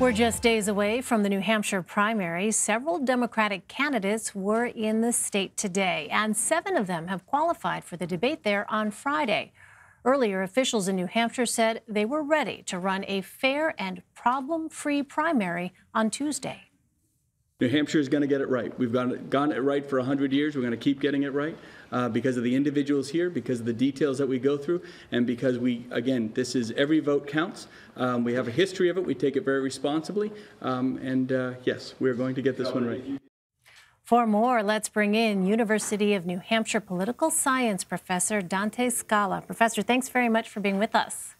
We're just days away from the New Hampshire primary. Several Democratic candidates were in the state today, and 7 of them have qualified for the debate there on Friday. Earlier, officials in New Hampshire said they were ready to run a fair and problem-free primary on Tuesday. New Hampshire is going to get it right. We've gotten it right for 100 years. We're going to keep getting it right because of the individuals here, because of the details that we go through, and because again, this is every vote counts. We have a history of it. We take it very responsibly. Yes, we're going to get this one right. For more, let's bring in University of New Hampshire political science professor Dante Scala. Professor, thanks very much for being with us.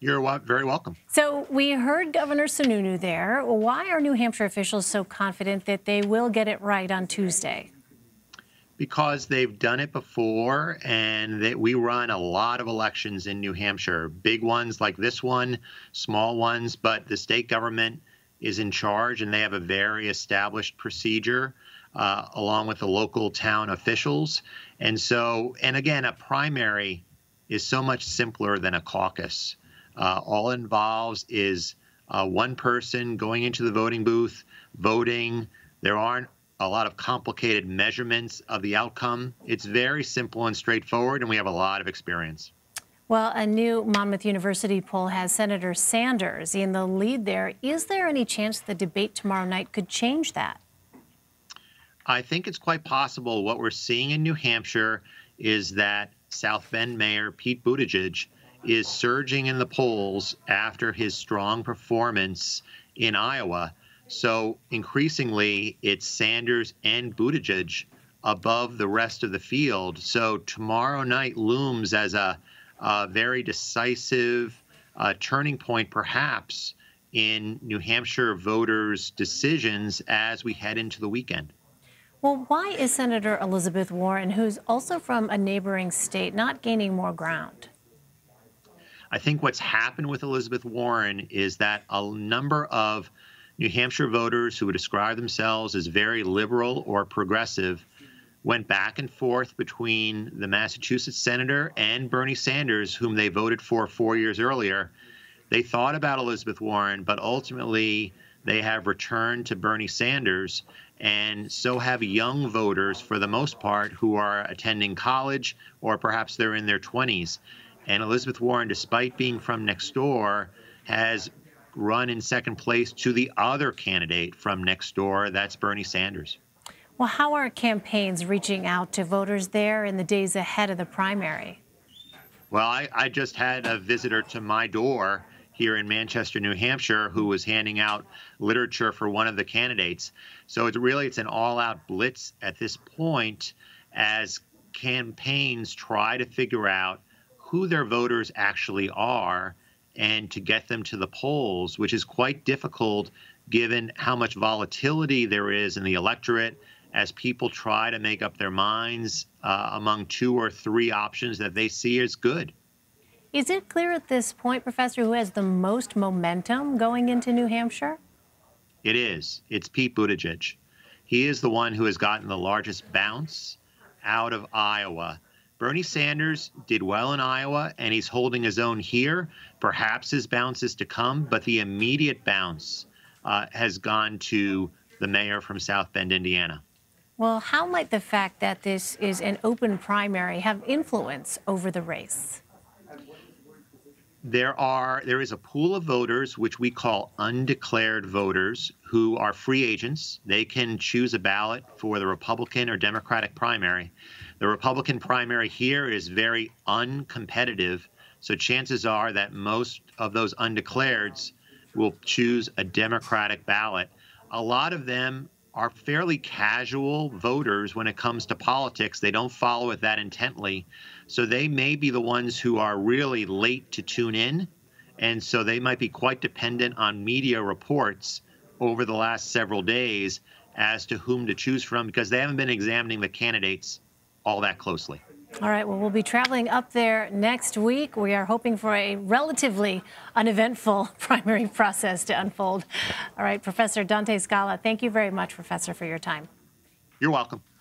You're very welcome. So we heard Governor Sununu there. Why are New Hampshire officials so confident that they will get it right on Tuesday? Because they've done it before, and that we run a lot of elections in New Hampshire, big ones like this one, small ones, but the state government is in charge, and they have a very established procedure along with the local town officials. And again, a primary is so much simpler than a caucus. All it involves is one person going into the voting booth, voting. There aren't a lot of complicated measurements of the outcome. It's very simple and straightforward, and we have a lot of experience. Well, a new Monmouth University poll has Senator Sanders in the lead there. Is there any chance the debate tomorrow night could change that? I think it's quite possible. What we're seeing in New Hampshire is that South Bend Mayor Pete Buttigieg is surging in the polls after his strong performance in Iowa. So increasingly, it's Sanders and Buttigieg above the rest of the field. So tomorrow night looms as a very decisive turning point, perhaps, in New Hampshire voters' decisions as we head into the weekend. Well, why is Senator Elizabeth Warren, who's also from a neighboring state, not gaining more ground? I think what's happened with Elizabeth Warren is that a number of New Hampshire voters who would describe themselves as very liberal or progressive went back and forth between the Massachusetts senator and Bernie Sanders, whom they voted for 4 years earlier. They thought about Elizabeth Warren, but ultimately they have returned to Bernie Sanders, and so have young voters, for the most part, who are attending college or perhaps they're in their 20s. And Elizabeth Warren, despite being from next door, has run in second place to the other candidate from next door. That's Bernie Sanders. Well, how are campaigns reaching out to voters there in the days ahead of the primary? Well, I just had a visitor to my door here in Manchester, New Hampshire, who was handing out literature for one of the candidates. So it's an all-out blitz at this point as campaigns try to figure out who their voters actually are and to get them to the polls, which is quite difficult given how much volatility there is in the electorate as people try to make up their minds among 2 or 3 options that they see as good. Is it clear at this point, Professor, who has the most momentum going into New Hampshire? It is. It's Pete Buttigieg. He is the one who has gotten the largest bounce out of Iowa. Bernie Sanders did well in Iowa, and he's holding his own here. Perhaps his bounce is to come, but the immediate bounce has gone to the mayor from South Bend, Indiana. Well, how might the fact that this is an open primary have influence over the race? There is a pool of voters, which we call undeclared voters, who are free agents. They can choose a ballot for the Republican or Democratic primary. The Republican primary here is very uncompetitive, so chances are that most of those undeclareds will choose a Democratic ballot. A lot of them are fairly casual voters when it comes to politics. They don't follow it that intently. So they may be the ones who are really late to tune in. And so they might be quite dependent on media reports over the last several days as to whom to choose from, because they haven't been examining the candidates all that closely. All right, well, we'll be traveling up there next week. We are hoping for a relatively uneventful primary process to unfold. All right, Professor Dante Scala, thank you very much, Professor, for your time. You're welcome.